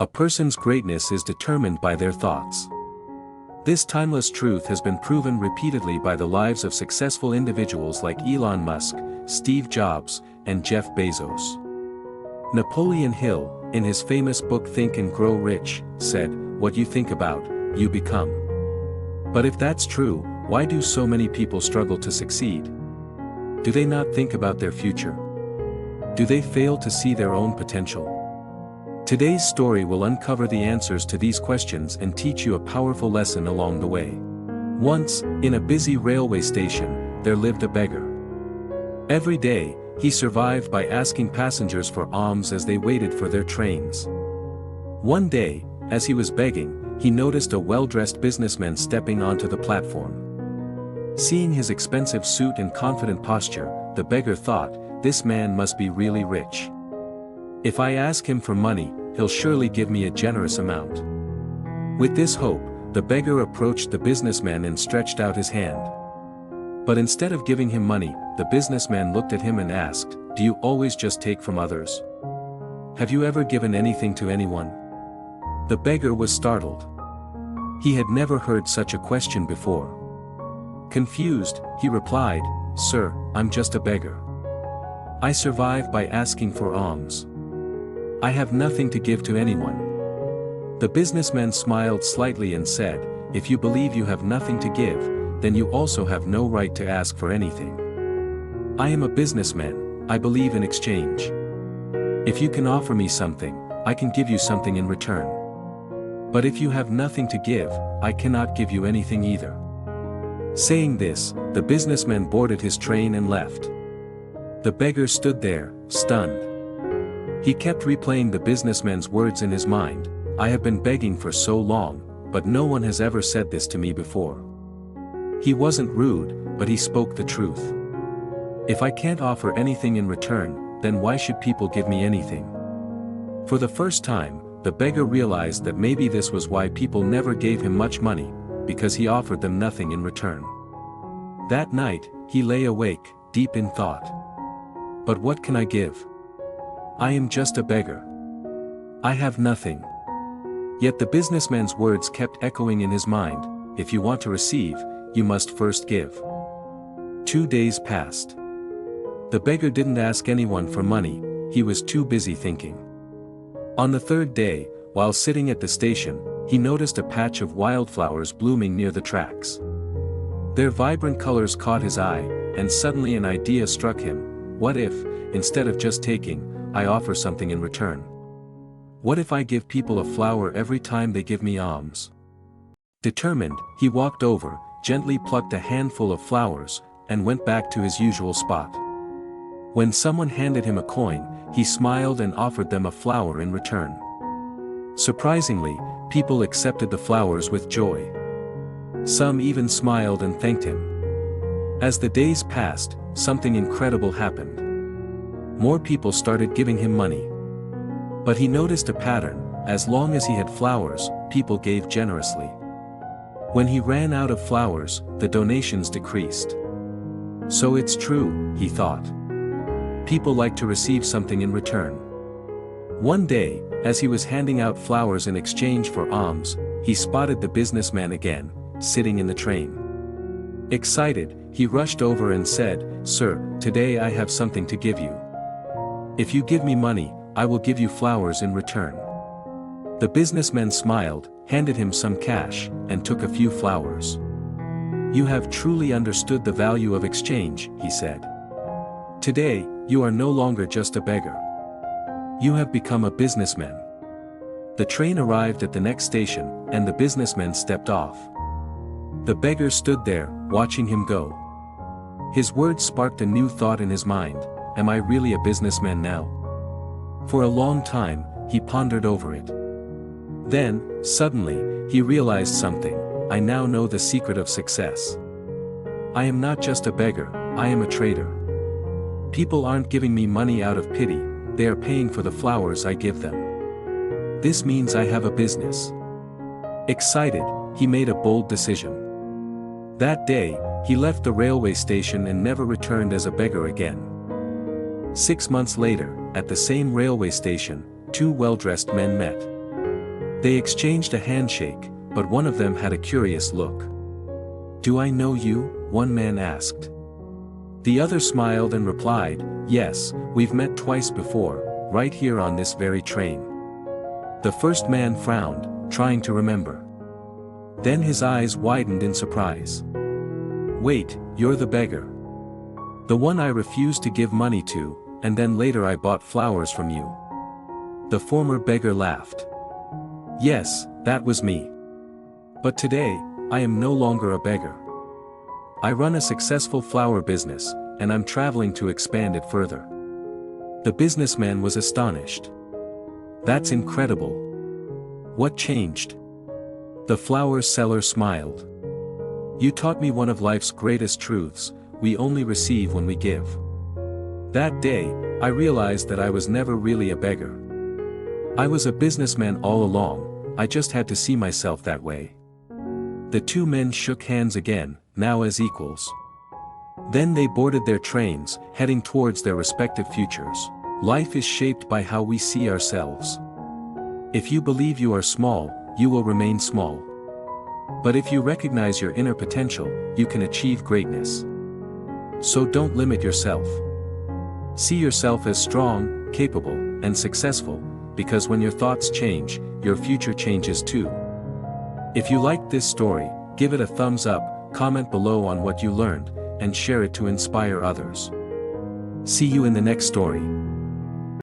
A person's greatness is determined by their thoughts. This timeless truth has been proven repeatedly by the lives of successful individuals like Elon Musk, Steve Jobs, and Jeff Bezos. Napoleon Hill, in his famous book Think and Grow Rich, said, "What you think about, you become." But if that's true, why do so many people struggle to succeed? Do they not think about their future? Do they fail to see their own potential? Today's story will uncover the answers to these questions and teach you a powerful lesson along the way. Once, in a busy railway station, there lived a beggar. Every day, he survived by asking passengers for alms as they waited for their trains. One day, as he was begging, he noticed a well-dressed businessman stepping onto the platform. Seeing his expensive suit and confident posture, the beggar thought, "This man must be really rich. If I ask him for money, he'll surely give me a generous amount." With this hope, the beggar approached the businessman and stretched out his hand. But instead of giving him money, the businessman looked at him and asked, "Do you always just take from others? Have you ever given anything to anyone?" The beggar was startled. He had never heard such a question before. Confused, he replied, "Sir, I'm just a beggar. I survive by asking for alms. I have nothing to give to anyone." The businessman smiled slightly and said, "If you believe you have nothing to give, then you also have no right to ask for anything. I am a businessman, I believe in exchange. If you can offer me something, I can give you something in return. But if you have nothing to give, I cannot give you anything either." Saying this, the businessman boarded his train and left. The beggar stood there, stunned. He kept replaying the businessman's words in his mind, "I have been begging for so long, but no one has ever said this to me before." He wasn't rude, but he spoke the truth. If I can't offer anything in return, then why should people give me anything? For the first time, the beggar realized that maybe this was why people never gave him much money, because he offered them nothing in return. That night, he lay awake, deep in thought. But what can I give? I am just a beggar. I have nothing. Yet the businessman's words kept echoing in his mind, "If you want to receive, you must first give." 2 days passed. The beggar didn't ask anyone for money, he was too busy thinking. On the third day, while sitting at the station, he noticed a patch of wildflowers blooming near the tracks. Their vibrant colors caught his eye, and suddenly an idea struck him. What if, instead of just taking, I offer something in return? What if I give people a flower every time they give me alms? Determined, he walked over, gently plucked a handful of flowers, and went back to his usual spot. When someone handed him a coin, he smiled and offered them a flower in return. Surprisingly, people accepted the flowers with joy. Some even smiled and thanked him. As the days passed, something incredible happened. More people started giving him money. But he noticed a pattern: as long as he had flowers, people gave generously. When he ran out of flowers, the donations decreased. So it's true, he thought. People like to receive something in return. One day, as he was handing out flowers in exchange for alms, he spotted the businessman again, sitting in the train. Excited, he rushed over and said, "Sir, today I have something to give you. If you give me money, I will give you flowers in return." The businessman smiled, handed him some cash, and took a few flowers. "You have truly understood the value of exchange," he said. "Today, you are no longer just a beggar. You have become a businessman." The train arrived at the next station, and the businessman stepped off. The beggar stood there, watching him go. His words sparked a new thought in his mind: am I really a businessman now? For a long time, he pondered over it. Then, suddenly, he realized something: I now know the secret of success. I am not just a beggar, I am a trader. People aren't giving me money out of pity, they are paying for the flowers I give them. This means I have a business. Excited, he made a bold decision. That day, he left the railway station and never returned as a beggar again. 6 months later, at the same railway station, two well-dressed men met. They exchanged a handshake, but one of them had a curious look. "Do I know you?" one man asked. The other smiled and replied, "Yes, we've met twice before, right here on this very train." The first man frowned, trying to remember. Then his eyes widened in surprise. "Wait, you're the beggar. The one I refused to give money to, and then later I bought flowers from you." The former beggar laughed. "Yes, that was me. But today, I am no longer a beggar. I run a successful flower business, and I'm traveling to expand it further." The businessman was astonished. "That's incredible. What changed?" The flower seller smiled. "You taught me one of life's greatest truths: we only receive when we give." That day, I realized that I was never really a beggar. I was a businessman all along, I just had to see myself that way. The two men shook hands again, now as equals. Then they boarded their trains, heading towards their respective futures. Life is shaped by how we see ourselves. If you believe you are small, you will remain small. But if you recognize your inner potential, you can achieve greatness. So don't limit yourself. See yourself as strong, capable, and successful, because when your thoughts change, your future changes too. If you liked this story, give it a thumbs up, comment below on what you learned, and share it to inspire others. See you in the next story.